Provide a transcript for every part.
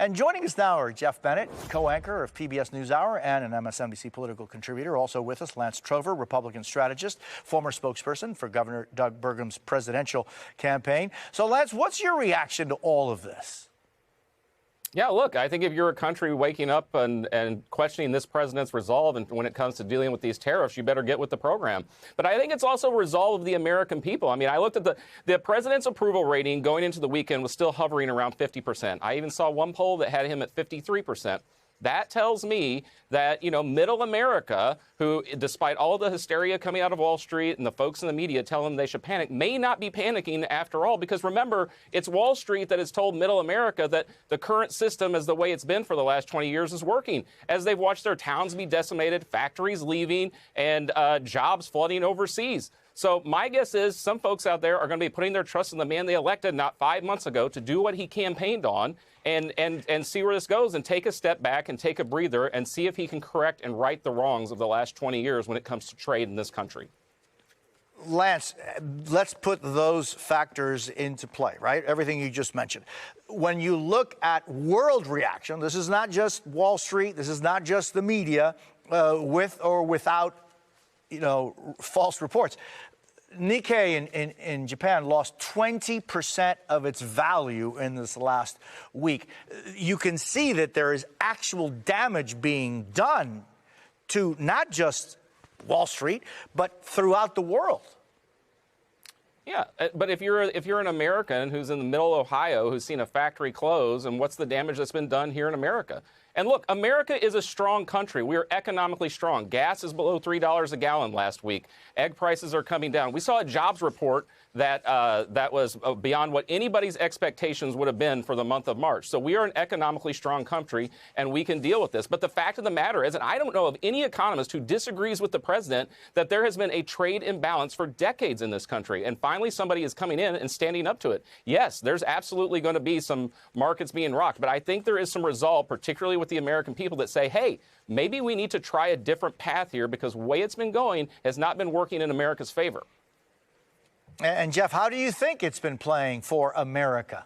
And joining us now are Jeff Bennett, co-anchor of PBS NewsHour and an MSNBC political contributor. Also with us, Lance Trover, Republican strategist, former spokesperson for Governor Doug Burgum's presidential campaign. So, Lance, what's your reaction to all of this? Yeah, look, I think if you're a country waking up and questioning this president's resolve and when it comes to dealing with these tariffs, you better get with the program. But I think it's also resolve of the American people. I mean, I looked at the president's approval rating going into the weekend was still hovering around 50%. I even saw one poll that had him at 53%. That tells me that, middle America, who, despite all the hysteria coming out of Wall Street and the folks in the media telling them they should panic, may not be panicking after all. Because remember, it's Wall Street that has told middle America that the current system, as the way it's been for the last 20 years, is working. As they've watched their towns be decimated, factories leaving, and jobs flooding overseas. So my guess is some folks out there are going to be putting their trust in the man they elected not 5 months ago to do what he campaigned on and see where this goes and take a step back and take a breather and see if he can correct and right the wrongs of the last 20 years when it comes to trade in this country. Lance, let's put those factors into play, right? Everything you just mentioned. When you look at world reaction, this is not just Wall Street, this is not just the media, with or without false reports. Nikkei in Japan lost 20% of its value in this last week. You can see that there is actual damage being done to not just Wall Street, but throughout the world. Yeah, but if you're an American who's in the middle of Ohio who's seen a factory close, and what's the damage that's been done here in America? And look, America is a strong country. We are economically strong. Gas is below $3 a gallon last week. Egg prices are coming down. We saw a jobs report that was beyond what anybody's expectations would have been for the month of March. So we are an economically strong country, and we can deal with this. But the fact of the matter is, and I don't know of any economist who disagrees with the president, that there has been a trade imbalance for decades in this country. And finally, somebody is coming in and standing up to it. Yes, there's absolutely going to be some markets being rocked, but I think there is some resolve, particularly with the American people, that say, hey, maybe we need to try a different path here because the way it's been going has not been working in America's favor. And Jeff, how do you think it's been playing for America?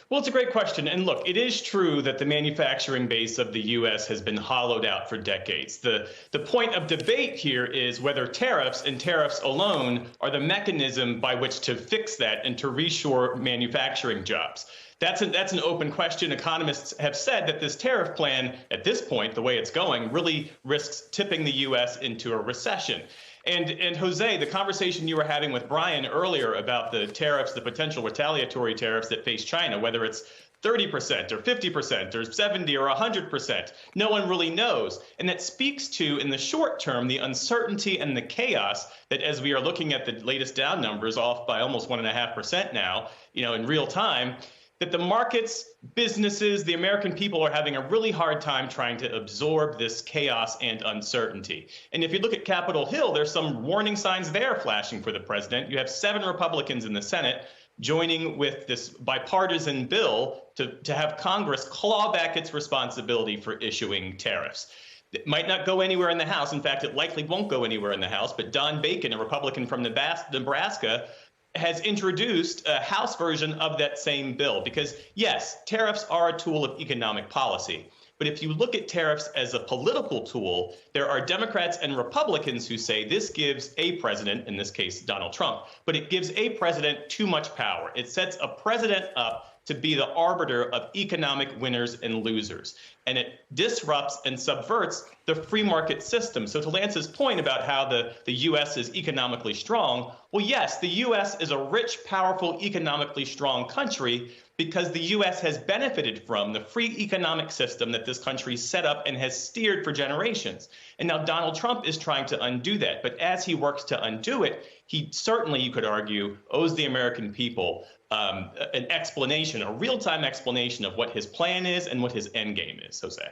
Well, it's a great question. And look, it is true that the manufacturing base of the U.S. has been hollowed out for decades. The point of debate here is whether tariffs and tariffs alone are the mechanism by which to fix that and to reshore manufacturing jobs. That's an open question. Economists have said that this tariff plan, at this point, the way it's going, really risks tipping the U.S. into a recession. And Jose, the conversation you were having with Brian earlier about the tariffs, the potential retaliatory tariffs that face China, whether it's 30% or 50% or 70 or 100%, no one really knows. And that speaks to, in the short term, the uncertainty and the chaos that, as we are looking at the latest Dow numbers, off by almost 1.5% now, in real time, that the markets, businesses, the American people are having a really hard time trying to absorb this chaos and uncertainty. And if you look at Capitol Hill, there's some warning signs there flashing for the president. You have 7 Republicans in the Senate joining with this bipartisan bill to have Congress claw back its responsibility for issuing tariffs. It might not go anywhere in the House. In fact, it likely won't go anywhere in the House. But Don Bacon, a Republican from Nebraska, has introduced a House version of that same bill. Because, yes, tariffs are a tool of economic policy. But if you look at tariffs as a political tool, there are Democrats and Republicans who say this gives a president, in this case Donald Trump, but it gives a president too much power. It sets a president up to be the arbiter of economic winners and losers. And it disrupts and subverts the free market system. So to Lance's point about how the U.S. is economically strong, well, yes, the U.S. is a rich, powerful, economically strong country because the U.S. has benefited from the free economic system that this country set up and has steered for generations. And now Donald Trump is trying to undo that. But as he works to undo it, he certainly, you could argue, owes the American people an explanation, a real-time explanation of what his plan is and what his end game is, Jose.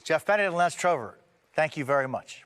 Jeff Bennett and Lance Trover, thank you very much.